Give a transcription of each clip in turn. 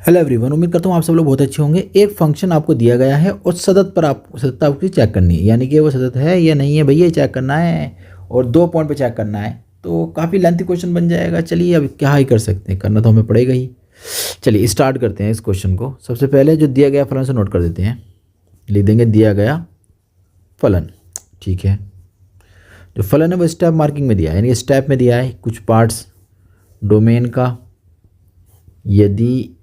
Hello everyone, उम्मीद करता हूँ आप सब लोग बहुत अच्छे होंगे। एक फंक्शन आपको दिया गया है और सतत पर आप सतत आपको चेक करनी है, यानी कि वो सतत है या नहीं है भैया, चेक करना है और 2 पॉइंट पे चेक करना है। तो काफ़ी लेंथी क्वेश्चन बन जाएगा। चलिए अब क्या ही कर सकते हैं, करना तो हमें पड़ेगा ही। चलिए स्टार्ट करते हैं इस क्वेश्चन को। सबसे पहले जो दिया गया फलन से नोट कर देते हैं, लिख देंगे दिया गया फलन। ठीक है, जो फलन है वो स्टेप मार्किंग में दिया है, यानी स्टेप में दिया है कुछ पार्ट्स डोमेन का। यदि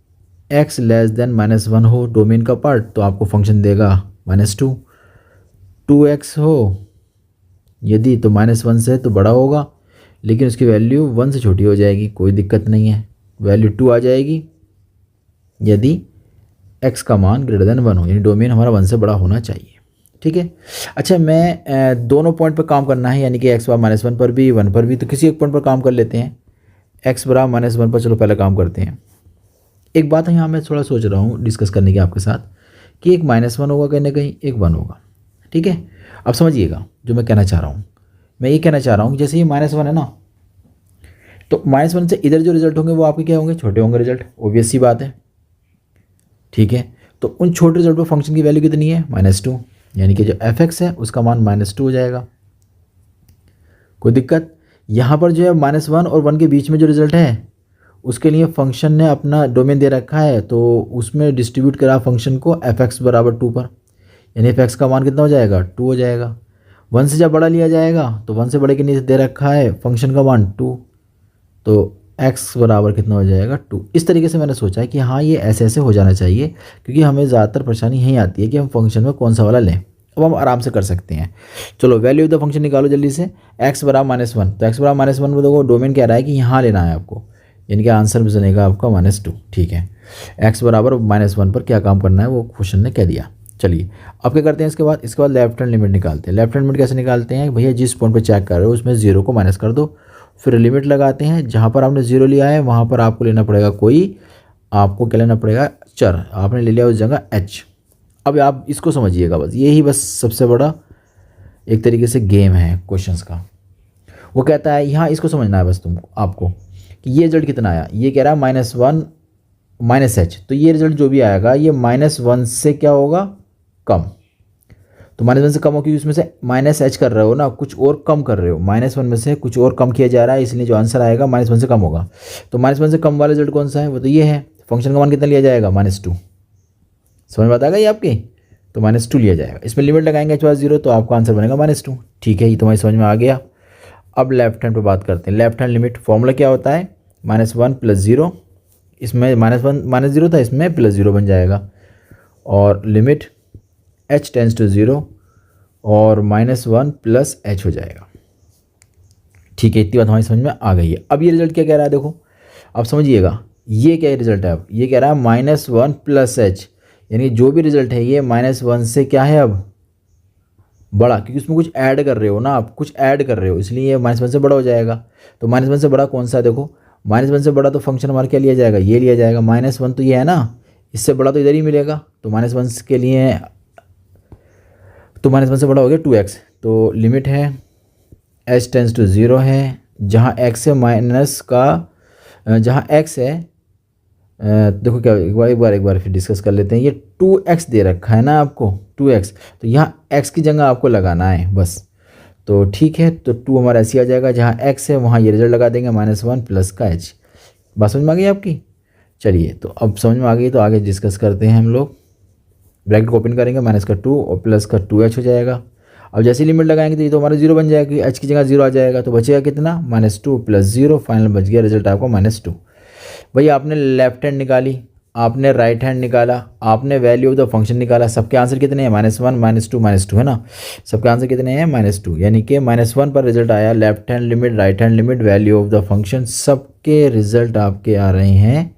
x लेस देन -1 हो डोमेन का पार्ट तो आपको फंक्शन देगा -2। 2x हो यदि तो -1 से तो बड़ा होगा, लेकिन उसकी वैल्यू 1 से छोटी हो जाएगी, कोई दिक्कत नहीं है, वैल्यू 2 आ जाएगी यदि x का मान ग्रेटर देन 1 हो, यानी डोमेन हमारा 1 से बड़ा होना चाहिए। ठीक है। अच्छा, मैं दोनों पॉइंट पर काम करना है, यानी कि x बराबर -1 पर भी 1 पर भी, तो किसी एक पॉइंट पर काम कर लेते हैं। x बराबर -1 पर चलो पहले काम करते हैं। एक बात है यहाँ मैं थोड़ा सोच रहा हूँ डिस्कस करने की आपके साथ, कि एक -1 होगा कहीं ना कहीं, एक 1 होगा। ठीक है, अब समझिएगा जो मैं कहना चाह रहा हूँ। मैं ये कहना चाह रहा हूँ कि जैसे ये -1 है ना, तो -1 से इधर जो रिजल्ट होंगे वो आपके क्या होंगे, छोटे होंगे रिजल्ट, ऑब्वियस सी बात है। ठीक है, तो उन छोटे रिजल्ट पर फंक्शन की वैल्यू कितनी है, -2, यानी कि जो f(x) है उसका मान -2 हो जाएगा। कोई दिक्कत? यहाँ पर जो है -1 और 1 के बीच में जो रिजल्ट है उसके लिए फंक्शन ने अपना डोमेन दे रखा है, तो उसमें डिस्ट्रीब्यूट करा फंक्शन को f(x) बराबर 2 पर, यानी f(x) का मान कितना हो जाएगा, 2 हो जाएगा। 1 से जब बड़ा लिया जाएगा तो 1 से बड़े के नीचे दे रखा है फंक्शन का मान 2, तो x बराबर कितना हो जाएगा, 2। इस तरीके से मैंने सोचा है कि हाँ ये ऐसे ऐसे हो जाना चाहिए, क्योंकि हमें ज़्यादातर परेशानी यही आती है कि हम फंक्शन में कौन सा वाला लें। अब हम आराम से कर सकते हैं। चलो वैल्यू ऑफ द फंक्शन निकालो जल्दी से। x बराबर -1, तो x बराबर -1 में देखो डोमेन कह रहा है कि यहाँ लेना है आपको, यानी कि आंसर में बनेगा आपका -2। ठीक है, x बराबर -1 पर क्या काम करना है वो क्वेश्चन ने कह दिया। चलिए अब क्या करते हैं, इसके बाद लेफ्ट हैंड लिमिट निकालते हैं। लेफ्ट हैंड लिमिट कैसे निकालते हैं भैया, जिस पॉइंट पर चेक कर रहे हो उसमें 0 को माइनस कर दो, फिर लिमिट लगाते हैं। जहाँ पर आपने 0 लिया है वहाँ पर आपको लेना पड़ेगा आपको क्या लेना पड़ेगा, चर। आपने ले लिया उस जगह h। अब आप इसको समझिएगा, बस यही बस सबसे बड़ा एक तरीके से गेम है क्वेश्चंस का। वो कहता है यहाँ इसको समझना है बस आपको कि ये रिजल्ट कितना आया। ये कह रहा है -1 -h, तो ये रिजल्ट जो भी आएगा ये -1 से क्या होगा, कम। तो -1 से कम हो, क्योंकि उसमें से -h कर रहे हो ना, कुछ और कम कर रहे हो, -1 में से कुछ और कम किया जा रहा है, इसलिए जो आंसर आएगा -1 से कम होगा। तो -1 से कम वाला रिजल्ट कौन सा है, वो तो ये है। फंक्शन का मान कितना लिया जाएगा, -2। समझ में आ गई आपकी, तो -2 लिया जाएगा। इसमें लिमिट लगाएंगे h 0, तो आपका आंसर बनेगा -2। ठीक है, ये तुम्हारी समझ में आ गया। अब लेफ्ट हैंड पे बात करते हैं। लेफ्ट हैंड लिमिट फॉर्मूला क्या होता है, -1 + 0, इसमें -0 था, इसमें +0 बन जाएगा, और लिमिट h टेंस टू 0 और -1 + h हो जाएगा। ठीक है, इतनी बात हमारी समझ में आ गई है। अब ये रिजल्ट क्या कह रहा है देखो, अब समझिएगा ये क्या रिजल्ट है। अब ये कह रहा है -1 + h, यानी जो भी रिजल्ट है ये -1 से क्या है अब बड़ा, क्योंकि उसमें कुछ ऐड कर रहे हो ना, आप कुछ ऐड कर रहे हो, इसलिए ये -1 से बड़ा हो जाएगा। तो -1 से बड़ा कौन सा है, देखो -1 से बड़ा तो फंक्शन हमारा क्या लिया जाएगा, ये लिया जाएगा। -1 तो ये है ना, इससे बड़ा तो इधर ही मिलेगा, तो -1 के लिए तो -1 से बड़ा हो गया 2x। तो लिमिट है h टेंस टू 0 है, जहाँ x है माइनस का, जहाँ x है देखो क्या, एक बार फिर डिस्कस कर लेते हैं। ये 2x दे रखा है ना आपको, 2x, तो यहाँ x की जगह आपको लगाना है बस। तो ठीक है, तो 2 हमारा ऐसे आ जाएगा, जहाँ x है वहाँ ये रिजल्ट लगा देंगे -1 + का h। बात समझ में आ गई आपकी। चलिए तो अब समझ में आ गई, तो आगे डिस्कस करते हैं हम लोग। ब्रैकेट को ओपन करेंगे, -2 और +2h हो जाएगा। अब जैसे लिमिट लगाएंगे तो ये तो हमारा 0 बन जाएगा, क्योंकि h की जगह 0 आ जाएगा, तो बचेगा कितना, -2 + 0, फाइनल बच गया रिजल्ट आपको -2। भैया आपने लेफ्ट हैंड निकाली, आपने राइट हैंड निकाला, आपने वैल्यू ऑफ द फंक्शन निकाला, सबके आंसर कितने हैं, -1 -2 है ना, सबके आंसर कितने हैं, -2, यानी कि -1 पर रिजल्ट आया। Left hand limit, right hand limit, value of the function, सबके रिजल्ट आपके आ रहे हैं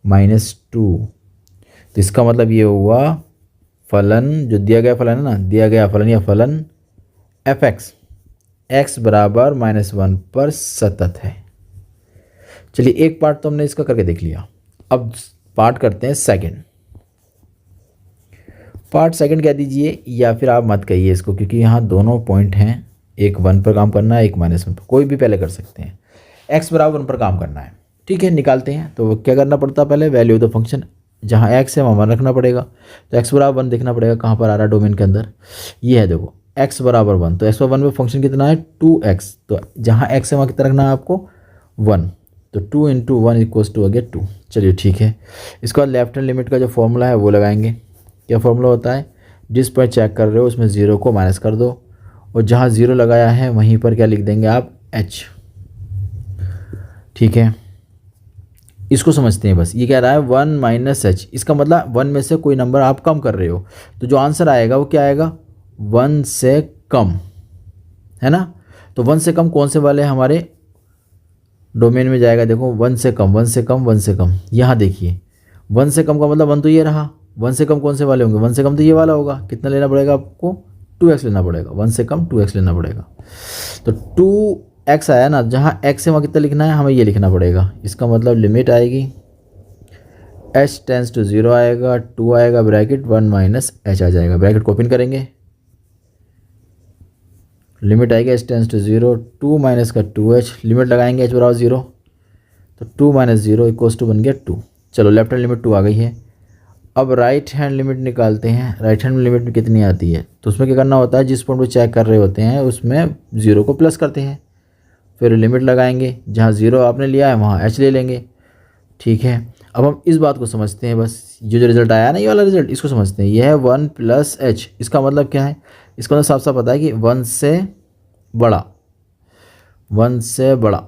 -2। तो इसका मतलब ये हुआ फलन, जो दिया गया फलन है ना, दिया गया फलन या फलन f(x) x बराबर -1 पर सतत है। चलिए एक पार्ट तो हमने इसका करके देख लिया, अब पार्ट करते हैं सेकंड। पार्ट सेकंड कह दीजिए, या फिर आप मत कहिए इसको, क्योंकि यहाँ दोनों पॉइंट हैं, एक 1 पर काम करना है, एक -1 पर, कोई भी पहले कर सकते हैं। x बराबर 1 पर काम करना है। ठीक है, निकालते हैं। तो क्या करना पड़ता है, पहले वैल्यू ऑफ द फंक्शन, जहाँ x है वहाँ 1 रखना पड़ेगा। तो x बराबर 1 देखना पड़ेगा कहाँ पर आ रहा है डोमेन के अंदर, ये है देखो x बराबर 1। तो x बराबर 1 में फंक्शन कितना है 2x, तो जहाँ x है वहाँ कितना रखना है आपको 1। तो 2 इंटू 1 इक्वल्स टू हो गया 2। चलिए ठीक है, इसके बाद लेफ्ट हैंड लिमिट का जो फॉर्मूला है वो लगाएंगे। क्या फॉर्मूला होता है, जिस पर चेक कर रहे हो उसमें 0 को माइनस कर दो, और जहाँ 0 लगाया है वहीं पर क्या लिख देंगे आप h। ठीक है, इसको समझते हैं बस। ये कह रहा है 1 माइनस h, इसका मतलब 1 में से कोई नंबर आप कम कर रहे हो, तो जो आंसर आएगा वो क्या आएगा 1 से कम, है ना। तो 1 से कम कौन से वाले हमारे डोमेन में जाएगा, देखो 1 से कम 1 से कम 1 से कम, यहाँ देखिए 1 से कम का मतलब 1 तो ये रहा, 1 से कम कौन से वाले होंगे, 1 से कम तो ये वाला होगा। कितना लेना पड़ेगा आपको 2x लेना पड़ेगा, 1 से कम 2x लेना पड़ेगा। तो 2x आया ना, जहाँ x है वहाँ कितना लिखना है, हमें ये लिखना पड़ेगा। इसका मतलब लिमिट आएगी h टेंस टू 0 आएगा, 2 आएगा ब्रैकेट 1 माइनस h आ जाएगा, ब्रैकेट को ओपन करेंगे, लिमिट आएगी h टेंस टू 0, 2 माइनस का 2h, लिमिट लगाएंगे h बराबर 0, तो 2 माइनस 0 इक्वल्स टू बन गया 2। चलो लेफ्ट हैंड लिमिट 2 आ गई है। अब राइट हैंड लिमिट निकालते हैं। राइट हैंड लिमिट में कितनी आती है, तो उसमें क्या करना होता है, जिस पॉइंट पर चेक कर रहे होते हैं उसमें 0 को प्लस करते हैं, फिर लिमिट लगाएंगे, जहाँ 0 आपने लिया है वहाँ h ले लेंगे। ठीक है, अब हम इस बात को समझते हैं बस, जो रिजल्ट आया ना ये वाला रिजल्ट, इसको समझते हैं। यह है 1 प्लस h, इसका मतलब क्या है, इसका मतलब साफ साफ पता है कि 1 से बड़ा, 1 से बड़ा,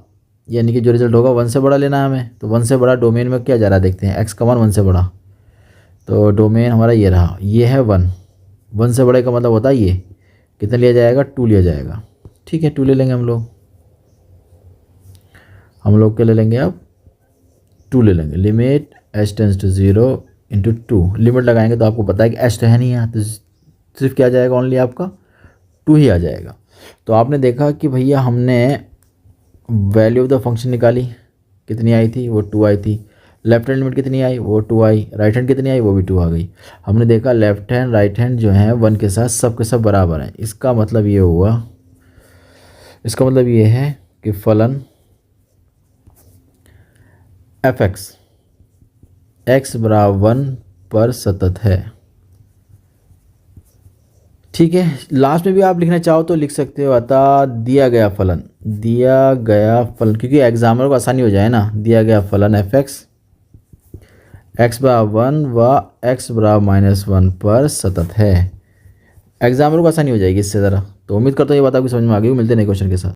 यानी कि जो रिजल्ट होगा 1 से बड़ा लेना है हमें। तो 1 से बड़ा डोमेन में क्या जा रहा है देखते हैं, x का मान 1 से बड़ा, तो डोमेन हमारा ये रहा, ये है 1। 1 से बड़े का मतलब होता है ये कितना लिया जाएगा 2 लिया जाएगा। ठीक है, 2 ले लेंगे हम लोग क्या ले लेंगे अब 2 ले लेंगे। Limit h tends to 0 into 2, limit लगाएंगे तो आपको पता है कि h तो है नहीं यहाँ, तो सिर्फ क्या आ जाएगा ओनली आपका 2 ही आ जाएगा। तो आपने देखा कि भैया हमने वैल्यू ऑफ द फंक्शन निकाली, कितनी आई थी वो 2 आई थी। लेफ्ट हैंड लिमिट कितनी आई वो 2 आई, राइट हैंड कितनी आई वो भी 2 आ गई। हमने देखा लेफ्ट हैंड राइट हैंड जो है 1 के साथ सब के सब बराबर हैं। इसका मतलब ये हुआ, इसका मतलब ये है कि फलन fx x बराबर 1 पर सतत है। ठीक है, लास्ट में भी आप लिखना चाहो तो लिख सकते हो, अतः दिया गया फलन, क्योंकि एग्जामिनर को आसानी हो जाए ना, दिया गया फलन fx x बराबर 1 व x बराबर -1 पर सतत है। एग्जामिनर को आसानी हो जाएगी इससे ज़रा। तो उम्मीद करता हूँ ये बात आपकी समझ में आ गई। मिलते हैं नए क्वेश्चन के साथ।